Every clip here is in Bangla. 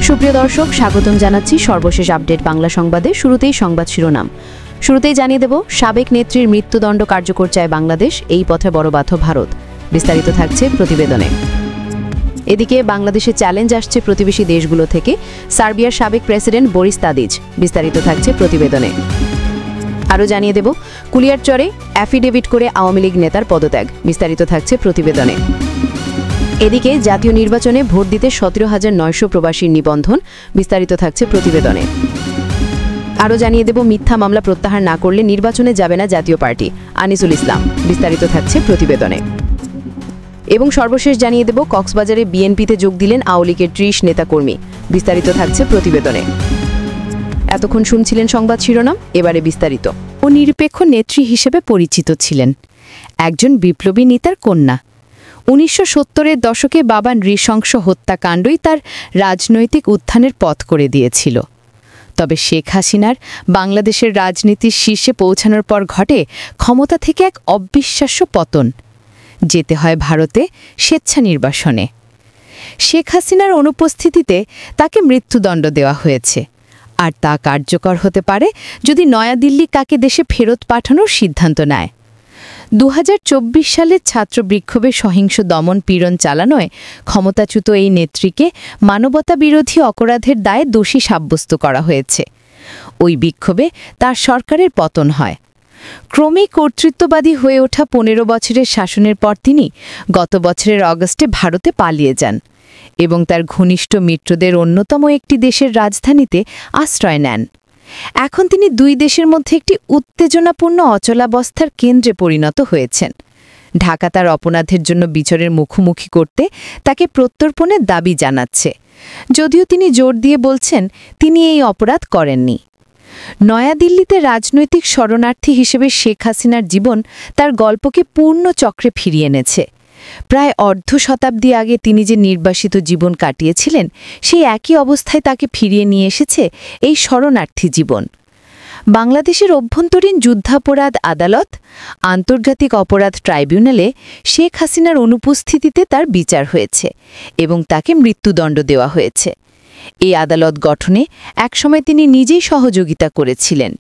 সুপ্রিয় দর্শক, স্বাগতম জানাচ্ছি সর্বশেষ আপডেট বাংলা সংবাদে। শুরুতেই সংবাদ শিরোনাম। শুরুতেই জানিয়ে দেব, সাবেক নেত্রীর মৃত্যুদণ্ড কার্যকর চায় বাংলাদেশ, এই পথে বড় বাধা ভারত। বিস্তারিত থাকছে প্রতিবেদনে। এদিকে বাংলাদেশে চ্যালেঞ্জ আসছে প্রতিবেশী দেশগুলো থেকে। সার্বিয়ার সাবেক প্রেসিডেন্ট বরিস তাদিজ। বিস্তারিত থাকছে প্রতিবেদনে। আরও জানিয়ে দেব, কুলিয়ারচরে অ্যাফিডেভিট করে আওয়ামী লীগ নেতার পদত্যাগ। বিস্তারিত থাকছে প্রতিবেদনে। এদিকে জাতীয় নির্বাচনে ভোট দিতে 17,900 প্রবাসীর নিবন্ধন। বিস্তারিত থাকছে প্রতিবেদনে। আরও জানিয়ে দেব, মিথ্যা মামলা প্রত্যাহার না করলে নির্বাচনে যাবে না জাতীয় পার্টি, আনিসুল ইসলাম। বিস্তারিত থাকছে প্রতিবেদনে। এবং সর্বশেষ জানিয়ে দেব, কক্সবাজারে বিএনপিতে যোগ দিলেন আওয়ামী লীগের 30 নেতাকর্মী। বিস্তারিত থাকছে প্রতিবেদনে। এতক্ষণ শুনছিলেন সংবাদ শিরোনাম, এবারে বিস্তারিত। ও নিরপেক্ষ নেত্রী হিসেবে পরিচিত ছিলেন, একজন বিপ্লবী নেতার কন্যা। 1970-এর দশকে বাবা নৃশংস হত্যাকাণ্ডই তার রাজনৈতিক উত্থানের পথ করে দিয়েছিল। তবে শেখ হাসিনার বাংলাদেশের রাজনীতির শীর্ষে পৌঁছানোর পর ঘটে ক্ষমতা থেকে এক অবিশ্বাস্য পতন। যেতে হয় ভারতে স্বেচ্ছা নির্বাসনে। শেখ হাসিনার অনুপস্থিতিতে তাকে মৃত্যুদণ্ড দেওয়া হয়েছে, আর তা কার্যকর হতে পারে যদি নয়াদিল্লি তাকে দেশে ফেরত পাঠানোর সিদ্ধান্ত নেয়। 2024 সালের ছাত্র বিক্ষোভে সহিংস দমন পীড়ন চালানোয় ক্ষমতাচ্যুত এই নেত্রীকে মানবতা বিরোধী অপরাধের দায়ে দোষী সাব্যস্ত করা হয়েছে। ওই বিক্ষোভে তার সরকারের পতন হয়। ক্রমেই কর্তৃত্ববাদী হয়ে ওঠা 15 বছরের শাসনের পর তিনি গত বছরের অগস্টে ভারতে পালিয়ে যান এবং তার ঘনিষ্ঠ মিত্রদের অন্যতম একটি দেশের রাজধানীতে আশ্রয় নেন। এখন তিনি দুই দেশের মধ্যে একটি উত্তেজনাপূর্ণ অচলাবস্থার কেন্দ্রে পরিণত হয়েছেন। ঢাকা তার অপরাধের জন্য বিচারের মুখোমুখি করতে তাকে প্রত্যর্পণের দাবি জানাচ্ছে, যদিও তিনি জোর দিয়ে বলছেন তিনি এই অপরাধ করেননি। নয়াদিল্লিতে রাজনৈতিক শরণার্থী হিসেবে শেখ হাসিনার জীবন তার গল্পকে পূর্ণ চক্রে ফিরিয়ে এনেছে। প্রায় অর্ধ শতাব্দী আগে তিনি যে নির্বাসিত জীবন কাটিয়েছিলেন, সেই একই অবস্থায় তাকে ফিরিয়ে নিয়ে এসেছে এই শরণার্থী জীবন। বাংলাদেশের অভ্যন্তরীণ যুদ্ধাপরাধ আদালত, আন্তর্জাতিক অপরাধ ট্রাইব্যুনালে শেখ হাসিনার অনুপস্থিতিতে তার বিচার হয়েছে এবং তাকে মৃত্যুদণ্ড দেওয়া হয়েছে। এই আদালত গঠনে একসময় তিনি নিজেই সহযোগিতা করেছিলেন।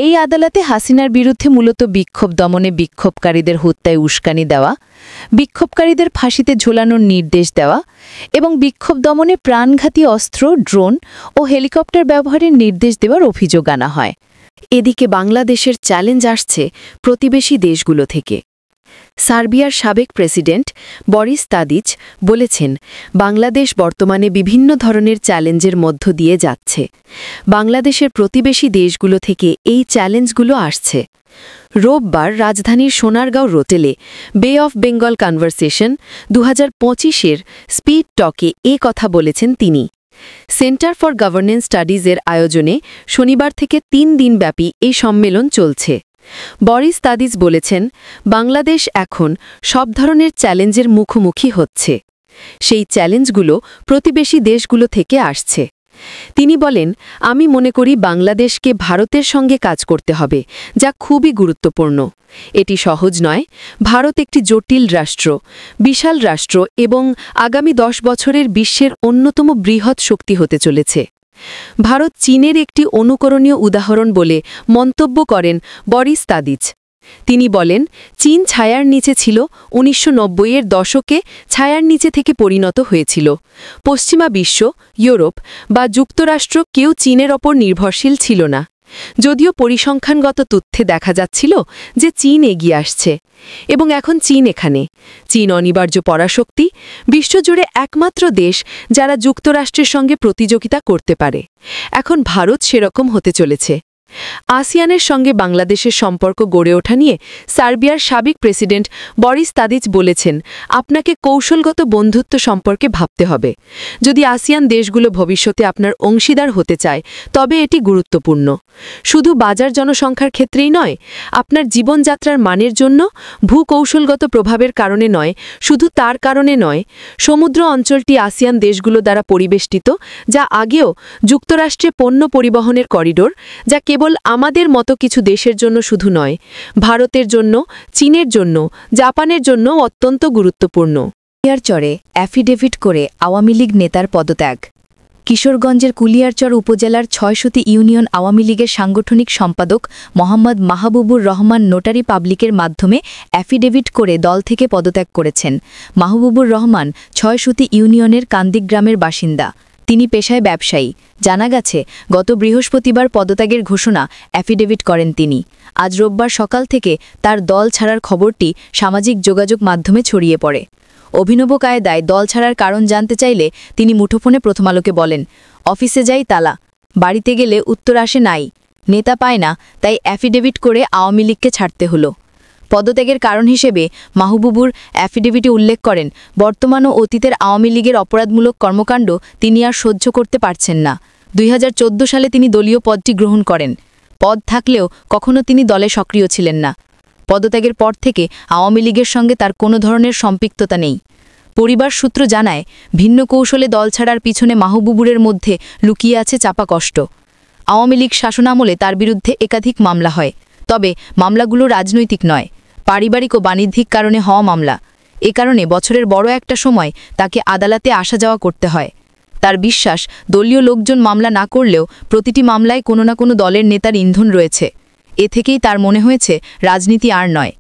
এই আদালতে হাসিনার বিরুদ্ধে মূলত বিক্ষোভ দমনে বিক্ষোভকারীদের হত্যায় উস্কানি দেওয়া, বিক্ষোভকারীদের ফাঁসিতে ঝোলানোর নির্দেশ দেওয়া এবং বিক্ষোভ দমনে প্রাণঘাতী অস্ত্র, ড্রোন ও হেলিকপ্টার ব্যবহারের নির্দেশ দেওয়ার অভিযোগ আনা হয়। এদিকে বাংলাদেশের চ্যালেঞ্জ আসছে প্রতিবেশী দেশগুলো থেকে। সার্বিয়ার সাবেক প্রেসিডেন্ট বরিস তাদিজ বলেছেন, বাংলাদেশ বর্তমানে বিভিন্ন ধরনের চ্যালেঞ্জের মধ্য দিয়ে যাচ্ছে। বাংলাদেশের প্রতিবেশী দেশগুলো থেকে এই চ্যালেঞ্জগুলো আসছে। রোববার রাজধানীর সোনারগাঁও রোটেলে বে অফ বেঙ্গল কনভারসেশন 2025-এর স্পিড টকে এ কথা বলেছেন তিনি। সেন্টার ফর গভর্নেন্স স্টাডিজের আয়োজনে শনিবার থেকে 3 দিনব্যাপী এই সম্মেলন চলছে। বরিস তাদিজ বলেছেন, বাংলাদেশ এখন সব ধরনের চ্যালেঞ্জের মুখোমুখি হচ্ছে। সেই চ্যালেঞ্জগুলো প্রতিবেশী দেশগুলো থেকে আসছে। তিনি বলেন, আমি মনে করি বাংলাদেশকে ভারতের সঙ্গে কাজ করতে হবে, যা খুবই গুরুত্বপূর্ণ। এটি সহজ নয়। ভারত একটি জটিল রাষ্ট্র, বিশাল রাষ্ট্র এবং আগামী 10 বছরের বিশ্বের অন্যতম বৃহৎ শক্তি হতে চলেছে। ভারত চীনের একটি অনুকরণীয় উদাহরণ বলে মন্তব্য করেন বরিস তাদিজ। তিনি বলেন, চীন ছায়ার নিচে ছিল, 1990-এর দশকে ছায়ার নিচে থেকে পরিণত হয়েছিল। পশ্চিমা বিশ্ব, ইউরোপ বা যুক্তরাষ্ট্র কেউ চীনের ওপর নির্ভরশীল ছিল না। যদিও পরিসংখ্যানগত তথ্যে দেখা যাচ্ছিল যে চীন এগিয়ে আসছে এবং এখন চীন এখানে। চীন অনিবার্য পরাশক্তি, বিশ্বজুড়ে একমাত্র দেশ যারা যুক্তরাষ্ট্রের সঙ্গে প্রতিযোগিতা করতে পারে। এখন ভারত সেরকম হতে চলেছে। আসিয়ানের সঙ্গে বাংলাদেশের সম্পর্ক গড়ে ওঠা নিয়ে সার্বিয়ার সাবেক প্রেসিডেন্ট বরিস তাদিজ বলেছেন, আপনাকে কৌশলগত বন্ধুত্ব সম্পর্কে ভাবতে হবে। যদি আসিয়ান দেশগুলো ভবিষ্যতে আপনার অংশীদার হতে চায়, তবে এটি গুরুত্বপূর্ণ। শুধু বাজার জনসংখ্যার ক্ষেত্রেই নয়, আপনার জীবনযাত্রার মানের জন্য, ভূকৌশলগত প্রভাবের কারণে নয়, শুধু তার কারণে নয়। সমুদ্র অঞ্চলটি আসিয়ান দেশগুলো দ্বারা পরিবেষ্টিত, যা আগেও যুক্তরাষ্ট্রে পণ্য পরিবহনের করিডোর, যা কেবল আমাদের মতো কিছু দেশের জন্য শুধু নয়, ভারতের জন্য, চীনের জন্য, জাপানের জন্য অত্যন্ত গুরুত্বপূর্ণ। কুলিয়ারচরে অ্যাফিডেভিট করে আওয়ামী লীগ নেতার পদত্যাগ। কিশোরগঞ্জের কুলিয়ারচর উপজেলার ৬০০টি ইউনিয়ন আওয়ামী লীগের সাংগঠনিক সম্পাদক মোহাম্মদ মাহবুবুর রহমান নোটারি পাবলিকের মাধ্যমে অ্যাফিডেভিট করে দল থেকে পদত্যাগ করেছেন। মাহবুবুর রহমান ৬০০টি ইউনিয়নের কান্দিক গ্রামের বাসিন্দা। তিনি পেশায় ব্যবসায়ী। জানা গেছে, গত বৃহস্পতিবার পদত্যাগের ঘোষণা অ্যাফিডেভিট করেন তিনি। আজ রোববার সকাল থেকে তার দল ছাড়ার খবরটি সামাজিক যোগাযোগ মাধ্যমে ছড়িয়ে পড়ে। অভিনব কায়দায় দল ছাড়ার কারণ জানতে চাইলে তিনি মুঠোফোনে প্রথম আলোকে বলেন, অফিসে যাই তালা, বাড়িতে গেলে উত্তর আসে নাই, নেতা পায় না, তাই অ্যাফিডেভিট করে আওয়ামী লীগকে ছাড়তে হলো। পদত্যাগের কারণ হিসেবে মাহবুবুর অ্যাফিডেভিটে উল্লেখ করেন, বর্তমান ও অতীতের আওয়ামী লীগের অপরাধমূলক কর্মকাণ্ড তিনি আর সহ্য করতে পারছেন না। ২০১৪ সালে তিনি দলীয় পদটি গ্রহণ করেন। পদ থাকলেও কখনো তিনি দলে সক্রিয় ছিলেন না। পদত্যাগের পর থেকে আওয়ামী লীগের সঙ্গে তার কোনো ধরনের সম্পৃক্ততা নেই। পরিবার সূত্র জানায়, ভিন্ন কৌশলে দল ছাড়ার পিছনে মাহবুবুরের মধ্যে লুকিয়ে আছে চাপা কষ্ট। আওয়ামী লীগ শাসনামলে তার বিরুদ্ধে একাধিক মামলা হয়, তবে মামলাগুলো রাজনৈতিক নয়, পারিবারিক ও বাণিজ্যিক কারণে হওয়া মামলা। এ কারণে বছরের বড় একটা সময় তাকে আদালতে আসা যাওয়া করতে হয়। তার বিশ্বাস, দলীয় লোকজন মামলা না করলেও প্রতিটি মামলায় কোনো না কোনো দলের নেতার ইন্ধন রয়েছে। এ থেকেই তার মনে হয়েছে রাজনীতি আর নয়।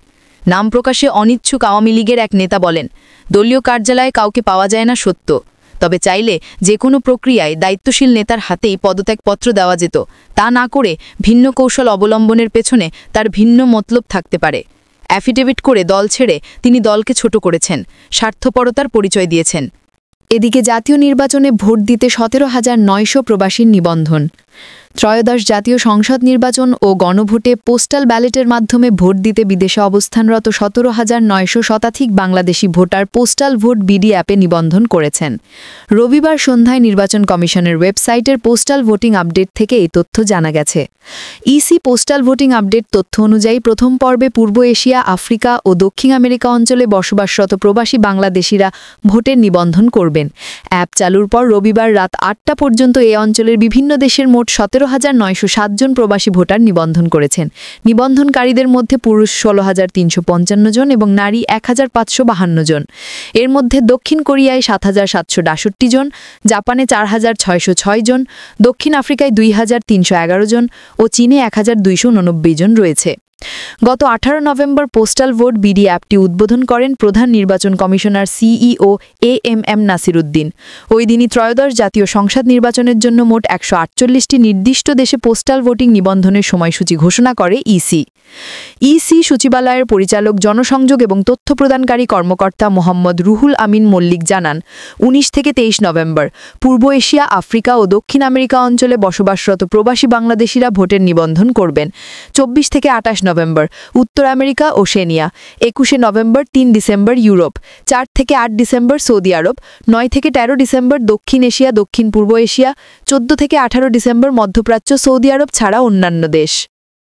নাম প্রকাশে অনিচ্ছুক আওয়ামী লীগের এক নেতা বলেন, দলীয় কার্যালয়ে কাউকে পাওয়া যায় না সত্য, তবে চাইলে যে কোনো প্রক্রিয়ায় দায়িত্বশীল নেতার হাতেই পদত্যাগপত্র দেওয়া যেত। তা না করে ভিন্ন কৌশল অবলম্বনের পেছনে তার ভিন্ন মতলব থাকতে পারে। অ্যাফিডেভিট করে দল ছেড়ে তিনি দলকে ছোট করেছেন, স্বার্থপরতার পরিচয় দিয়েছেন। এদিকে জাতীয় নির্বাচনে ভোট দিতে ১৭,৯০০ প্রবাসীর নিবন্ধন। ত্রয়োদশ জাতীয় সংসদ নির্বাচন ও গণভোটে পোস্টাল ব্যালটের মাধ্যমে ভোট দিতে বিদেশে অবস্থানরত ১৭,৯০০ শতাধিক Bangladeshi voter postal vote BD অ্যাপে নিবন্ধন করেছেন। রবিবার সন্ধ্যায় নির্বাচন কমিশনের ওয়েবসাইটের পোস্টাল ভোটিং আপডেট থেকে এই তথ্য জানা গেছে। ইসি পোস্টাল ভোটিং আপডেট তথ্য অনুযায়ী প্রথম পর্বে পূর্ব এশিয়া, আফ্রিকা ও দক্ষিণ আমেরিকা অঞ্চলে বসবাসরত প্রবাসী বাংলাদেশিরা ভোটের নিবন্ধন করবেন। অ্যাপ চালুর পর রবিবার রাত ৮টা পর্যন্ত এ অঞ্চলের বিভিন্ন দেশের মোট ১৭,৯০৭ জন প্রবাসী ভোটার নিবন্ধন করেছেন। নিবন্ধনকারীদের মধ্যে পুরুষ ১৬,৩৫৫ জন এবং নারী ১,৫৫২ জন। এর মধ্যে দক্ষিণ কোরিয়ায় ৭,৭৬২ জন, জাপানে ৪,৬০৬ জন, দক্ষিণ আফ্রিকায় ২,৩১১ জন ও চীনে ১,২৮৯ জন রয়েছে। গত ১৮ নভেম্বর পোস্টাল ভোট বিডি অ্যাপটি উদ্বোধন করেন প্রধান নির্বাচন commissioner CEO AMM Nasir Uddin. ওই দিনই ত্রয়োদশ জাতীয় সংসদ নির্বাচনের জন্য মোট ১৪৮টি নির্দিষ্ট দেশে পোস্টাল ভোটিং নিবন্ধনের সময়সূচি ঘোষণা করে ইসি। ইসি সচিবালয়ের পরিচালক জনসংযোগ এবং তথ্য প্রদানকারী কর্মকর্তা মোহাম্মদ রুহুল আমিন মল্লিক জানান, ১৯ থেকে ২৩ নভেম্বর পূর্ব এশিয়া, আফ্রিকা ও দক্ষিণ আমেরিকা অঞ্চলে বসবাসরত প্রবাসী বাংলাদেশিরা ভোটের নিবন্ধন করবেন। ২৪ থেকে ২৮ নভেম্বর উত্তর আমেরিকা ও ওশেনিয়া, ২১ নভেম্বর ৩ ডিসেম্বর ইউরোপ, ৪ থেকে ৮ ডিসেম্বর সৌদি আরব, ৯ থেকে ১৩ ডিসেম্বর দক্ষিণ এশিয়া, দক্ষিণ পূর্ব এশিয়া, ১৪ থেকে ১৮ ডিসেম্বর মধ্যপ্রাচ্য, সৌদি আরব ছাড়া অন্যান্য দেশ।